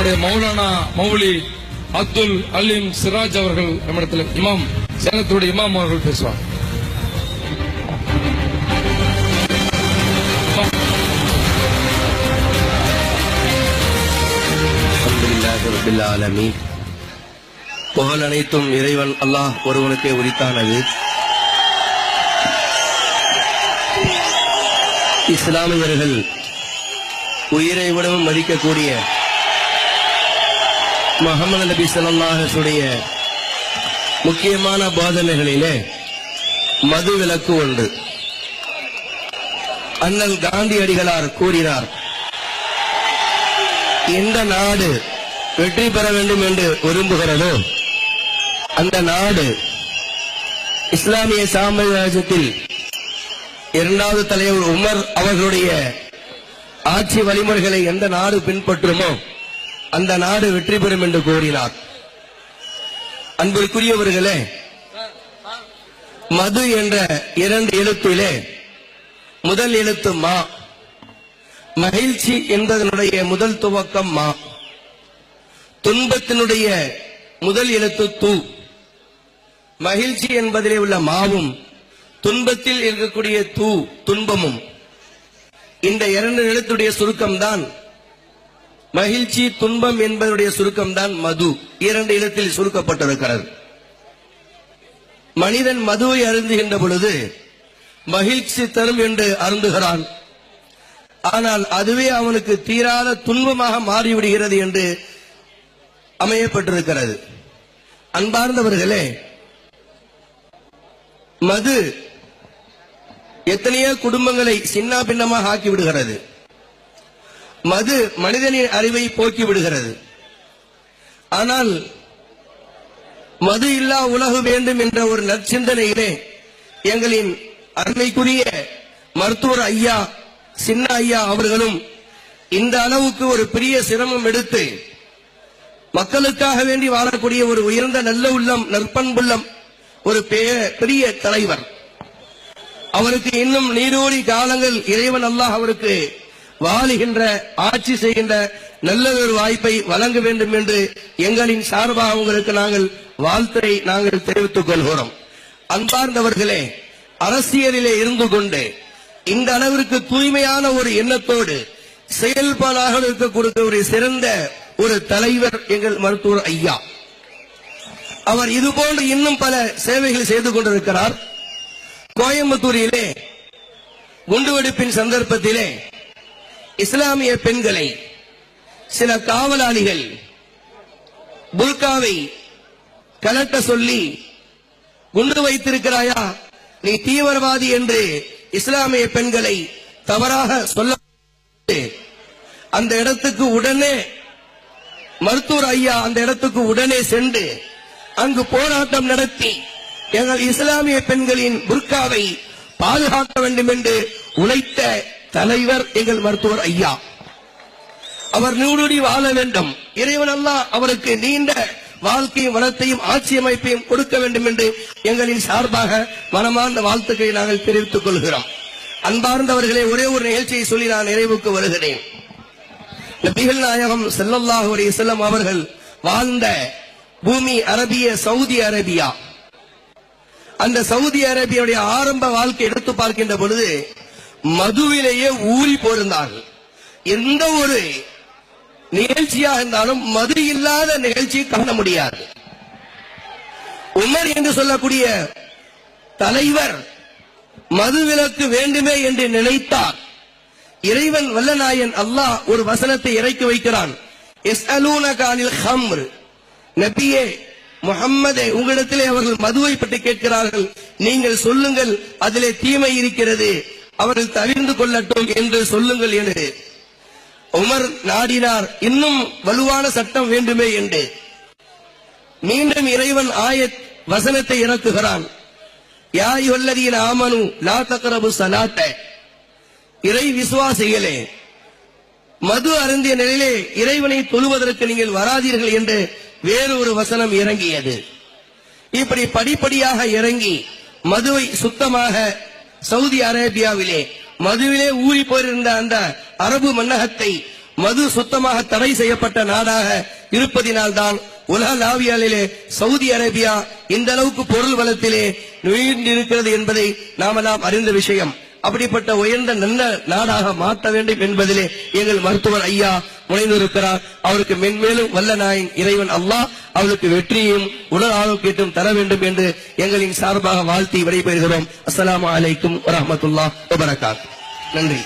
நம்முடைய மௌலானா மௌலி அப்துல் அலீம் சிராஜ் அவர்கள் நம்மிடத்தில் இமாம் சேலத்துடைய இமாம் அவர்கள் பேசுவார். புகழ் அனைத்தும் இறைவன் அல்லாஹ் ஒருவனுக்கே உரித்தானது. இஸ்லாமியர்கள் உயிரை விடவும் மதிக்கக்கூடிய முஹம்மது நபி ஸல்லல்லாஹு அலைஹி வஸல்லம் முக்கியமான போதனைகளிலே மது விலக்கு உண்டு. அண்ணல் காந்தியடிகளார் கூறினார், எந்த நாடு வெற்றி பெற வேண்டும் என்று விரும்புகிறதோ அந்த நாடு இஸ்லாமிய சாம்ராஜ்யத்தில் இரண்டாவது தலைவர் உமர் அவர்களுடைய ஆட்சி வழிமுறைகளை எந்த நாடு பின்பற்றுமோ அந்த நாடு வெற்றி பெறும் என்று கூறினார். அன்பிற்குரியவர்களே, மது என்ற இரண்டு எழுத்திலே முதல் எழுத்து மா, மகிழ்ச்சி என்பதனுடைய முதல் துவக்கம் மா, துன்பத்தினுடைய முதல் எழுத்து தூ. மகிழ்ச்சி என்பதிலே உள்ள மாவும் துன்பத்தில் இருக்கக்கூடிய தூ துன்பமும், இந்த இரண்டு எழுத்துடைய சுருக்கம்தான் மகிழ்ச்சி. துன்பம் என்பதனுடைய சுருக்கம்தான் மது. இரண்டு எழுத்தில் சுருக்கப்பட்டிருக்கிறது. மனிதன் மதுவை அருந்துகின்ற பொழுது மகிழ்ச்சி தரும் என்று அருந்துகிறான். ஆனால் அதுவே அவனுக்கு தீராத துன்பமாக மாறிவிடுகிறது என்று அமையப்பட்டிருக்கிறது. அன்பார்ந்தவர்களே, மது எத்தனையோ குடும்பங்களை சின்ன பின்னமாக ஆக்கி விடுகிறது. மது மனிதனின் அறிவை போக்கி விடுகிறது. ஆனால் மது இல்லா உலகு வேண்டும் என்ற ஒரு நற்சிந்தனையிலே எங்களின் அருமைக்குரிய மருத்துவர் ஐயா சின்ன ஐயா அவர்களும் இந்த அளவுக்கு ஒரு பெரிய சிரமம் எடுத்து மக்களுக்காக வேண்டி வாழக்கூடிய ஒரு உயர்ந்த நல்ல உள்ளம், நற்பண்புள்ளம், ஒரு பெரிய தலைவர். அவருக்கு இன்னும் நீரோடி காலங்கள் இறைவன் அல்லாஹ் அவருக்கு வாழுகின்ற ஆட்சி செய்கின்ற நல்ல ஒரு வாய்ப்பை வழங்க வேண்டும் என்று எங்களின் சார்பாக உங்களுக்கு நாங்கள் வாழ்த்தை நாங்கள் தெரிவித்துக் கொள்கிறோம். அன்பார்ந்தவர்களே, அரசியலிலே இருந்து கொண்டு இந்த அளவிற்கு தூய்மையான ஒரு எண்ணத்தோடு செயல்பாடாக இருக்கக்கூடிய ஒரு சிறந்த ஒரு தலைவர் எங்கள் மருத்துவர் ஐயா. அவர் இதுபோன்று இன்னும் பல சேவைகள் செய்து கொண்டிருக்கிறார். கோயம்புத்தூரிலே குண்டுவெடிப்பின் சந்தர்ப்பத்திலே இஸ்லாமிய பெண்களை சில காவலாளிகள் புர்காவை கலட்ட சொல்லி, குண்டு வைத்திருக்கிறாயா, நீ தீவிரவாதி என்று இஸ்லாமிய பெண்களை தவறாக சொல்ல அந்த இடத்துக்கு உடனே மருத்துவர் ஐயா அந்த இடத்துக்கு உடனே சென்று அங்கு போராட்டம் நடத்தி எங்கள் இஸ்லாமிய பெண்களின் புர்காவை பாதுகாக்க வேண்டும் என்று உழைத்த தலைவர் எங்கள் மருத்துவர் ஐயா. அவர் நீடூடி வாழ வேண்டும். இறைவன் அல்லாஹ் அவருக்கு நீண்ட வாழ்க்கையும் வளத்தையும் ஆட்சி அமைப்பையும் கொடுக்க வேண்டும் என்று எங்களின் சார்பாக மனமார்ந்த வாழ்த்துக்களை நாங்கள் தெரிவித்துக் கொள்கிறோம். அன்பார்ந்தவர்களே, ஒரே ஒரு நிகழ்ச்சியை சொல்லி நான் நிறைவுக்கு வருகிறேன். நபிகள் நாயகம் ஸல்லல்லாஹு அலைஹி வஸல்லம் அவர்கள் வாழ்ந்த பூமி அரபிய சவுதி அரேபியா. அந்த சவுதி அரேபியாவுடைய ஆரம்ப வாழ்க்கை எடுத்து பார்க்கின்ற பொழுது மதுவிலேயே ஊறி போயிருந்தார்கள். எந்த ஒரு நிகழ்ச்சியாக இருந்தாலும் மது இல்லாத நிகழ்ச்சியை காண முடியாது. உமர் என்று சொல்லக்கூடிய தலைவர் மது விலக்கு வேண்டுமே என்று நினைத்தார். இறைவன் வல்லநாயன் அல்லாஹ் ஒரு வசனத்தை இறக்கி வைக்கிறான். யஸ்அலூனக அனில் ஹம்ர், நபியே முஹம்மதே, உங்களிடத்திலே அவர்கள் மதுவை பற்றி கேட்கிறார்கள், நீங்கள் சொல்லுங்கள் அதிலே தீமை இருக்கிறது, அவர்கள் தவிர்ந்து கொள்ளட்டும் என்று சொல்லுங்கள் என்று உமர் நாடினார். இன்னும் வலுவான சட்டம் வேண்டுமே என்று மீண்டும் இறைவன் ஆயத் வசனத்தை இறக்குகிறான். யா அய்யுஹல்லதீன ஆமனு லா தக்ரபு ஸலாத்த, இறை விசுவாசிகளே, மது அருந்திய நிலையிலே இறைவனை தொழுவதற்கு நீங்கள் வராதீர்கள் என்று வேறு ஒரு வசனம் இறங்கியது. இப்படி படிப்படியாக இறங்கி மதுவை சுத்தமாக சவுதி அரேபியாவிலே மதுவிலே ஊறி போயிருந்த அந்த அரபு மன்னகத்தை மது சுத்தமாக தடை செய்யப்பட்ட நாடாக இருப்பதினால்தான் உலகளாவியலிலே சவுதி அரேபியா இந்த அளவுக்கு பொருள் வளத்திலே நுழைந்திருக்கிறது என்பதை நாமெல்லாம் அறிந்த விஷயம். அப்படிப்பட்ட உயர்ந்த நல்ல நாடாக மாற்ற வேண்டும் என்பதிலே எங்கள் மருத்துவர் ஐயா முனைந்திருக்கிறார். அவருக்கு மென்மேலும் வல்ல நாயன் இறைவன் அல்லாஹ் அவருக்கு வெற்றியும் உடல் ஆரோக்கியத்தையும் தர வேண்டும் என்று எங்களின் சார்பாக வாழ்த்தி விடைபெறுகிறோம். அஸ்ஸலாமு அலைக்கும் வரஹ்மத்துல்லாஹி வபரகாத்துஹு. நன்றி.